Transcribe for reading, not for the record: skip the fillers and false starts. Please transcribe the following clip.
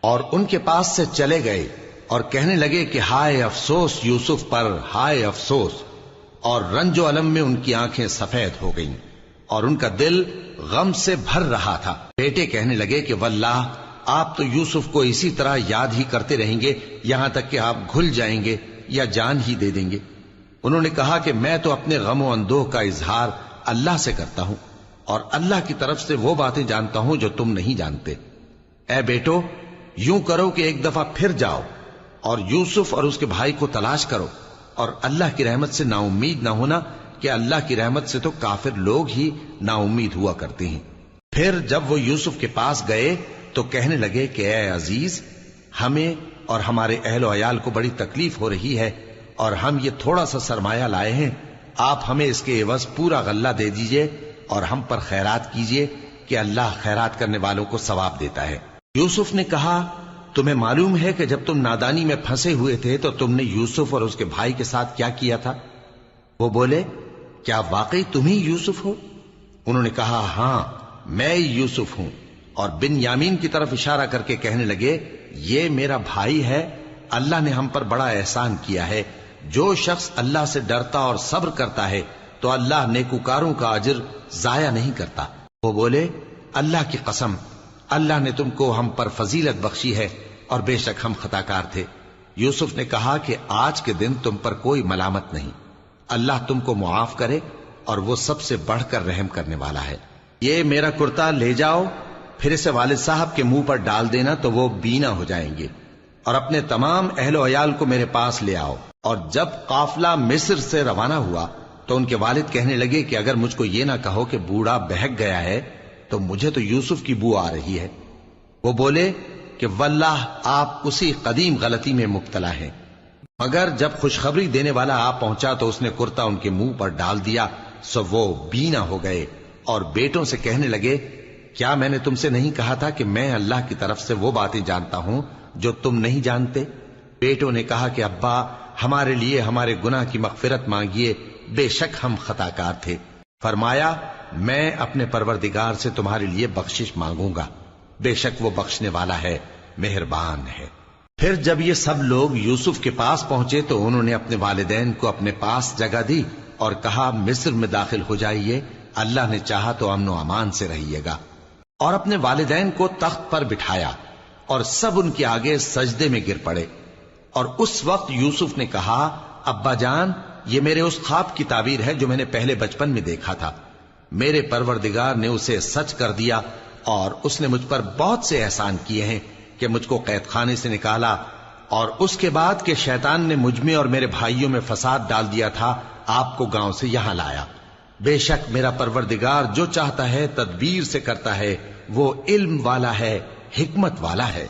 اور ان کے پاس سے چلے گئے اور کہنے لگے کہ ہائے افسوس یوسف پر، ہائے افسوس، اور رنج و الم میں ان کی آنکھیں سفید ہو گئیں اور ان کا دل غم سے بھر رہا تھا۔ بیٹے کہنے لگے کہ واللہ آپ تو یوسف کو اسی طرح یاد ہی کرتے رہیں گے یہاں تک کہ آپ گھل جائیں گے یا جان ہی دے دیں گے۔ انہوں نے کہا کہ میں تو اپنے غم و اندوہ کا اظہار اللہ سے کرتا ہوں اور اللہ کی طرف سے وہ باتیں جانتا ہوں جو تم نہیں جانتے۔ اے بیٹو، یوں کرو کہ ایک دفعہ پھر جاؤ اور یوسف اور اس کے بھائی کو تلاش کرو، اور اللہ کی رحمت سے نا امید نہ ہونا کہ اللہ کی رحمت سے تو کافر لوگ ہی نا امید ہوا کرتے ہیں۔ پھر جب وہ یوسف کے پاس گئے تو کہنے لگے کہ اے عزیز، ہمیں اور ہمارے اہل و عیال کو بڑی تکلیف ہو رہی ہے اور ہم یہ تھوڑا سا سرمایہ لائے ہیں، آپ ہمیں اس کے عوض پورا غلہ دے دیجئے اور ہم پر خیرات کیجئے کہ اللہ خیرات کرنے والوں کو ثواب دیتا ہے۔ یوسف نے کہا تمہیں معلوم ہے کہ جب تم نادانی میں پھنسے ہوئے تھے تو تم نے یوسف اور اس کے بھائی کے ساتھ کیا کیا تھا؟ وہ بولے کیا واقعی تم ہی یوسف ہو؟ انہوں نے کہا ہاں میں یوسف ہوں، اور بن یامین کی طرف اشارہ کر کے کہنے لگے یہ میرا بھائی ہے، اللہ نے ہم پر بڑا احسان کیا ہے۔ جو شخص اللہ سے ڈرتا اور صبر کرتا ہے تو اللہ نیکوکاروں کا اجر ضائع نہیں کرتا۔ وہ بولے اللہ کی قسم، اللہ نے تم کو ہم پر فضیلت بخشی ہے اور بے شک ہم خطاکار تھے۔ یوسف نے کہا کہ آج کے دن تم پر کوئی ملامت نہیں، اللہ تم کو معاف کرے اور وہ سب سے بڑھ کر رحم کرنے والا ہے۔ یہ میرا کرتا لے جاؤ، پھر اسے والد صاحب کے منہ پر ڈال دینا تو وہ بینا ہو جائیں گے، اور اپنے تمام اہل و عیال کو میرے پاس لے آؤ۔ اور جب قافلہ مصر سے روانہ ہوا تو ان کے والد کہنے لگے کہ اگر مجھ کو یہ نہ کہو کہ بوڑھا بہک گیا ہے تو مجھے تو یوسف کی بو آ رہی ہے۔ وہ بولے کہ واللہ آپ اسی قدیم غلطی میں مبتلا ہیں۔ مگر جب خوشخبری دینے والا آپ پہنچا تو اس نے کرتا ان کے منہ پر ڈال دیا، سو وہ بینا ہو گئے اور بیٹوں سے کہنے لگے کیا میں نے تم سے نہیں کہا تھا کہ میں اللہ کی طرف سے وہ باتیں جانتا ہوں جو تم نہیں جانتے؟ بیٹوں نے کہا کہ ابا ہمارے لیے ہمارے گناہ کی مغفرت مانگیے، بے شک ہم خطاکار تھے۔ فرمایا میں اپنے پروردگار سے تمہارے لیے بخشش مانگوں گا، بے شک وہ بخشنے والا ہے، مہربان ہے۔ پھر جب یہ سب لوگ یوسف کے پاس پہنچے تو انہوں نے اپنے والدین کو اپنے پاس جگہ دی اور کہا مصر میں داخل ہو جائیے، اللہ نے چاہا تو امن و امان سے رہیے گا۔ اور اپنے والدین کو تخت پر بٹھایا اور سب ان کے آگے سجدے میں گر پڑے۔ اور اس وقت یوسف نے کہا ابا جان، یہ میرے اس خواب کی تعبیر ہے جو میں نے پہلے بچپن میں دیکھا تھا، میرے پروردگار نے اسے سچ کر دیا اور اس نے مجھ پر بہت سے احسان کیے ہیں کہ مجھ کو قید خانے سے نکالا، اور اس کے بعد کہ شیطان نے مجھ میں اور میرے بھائیوں میں فساد ڈال دیا تھا آپ کو گاؤں سے یہاں لایا۔ بے شک میرا پروردگار جو چاہتا ہے تدبیر سے کرتا ہے، وہ علم والا ہے، حکمت والا ہے۔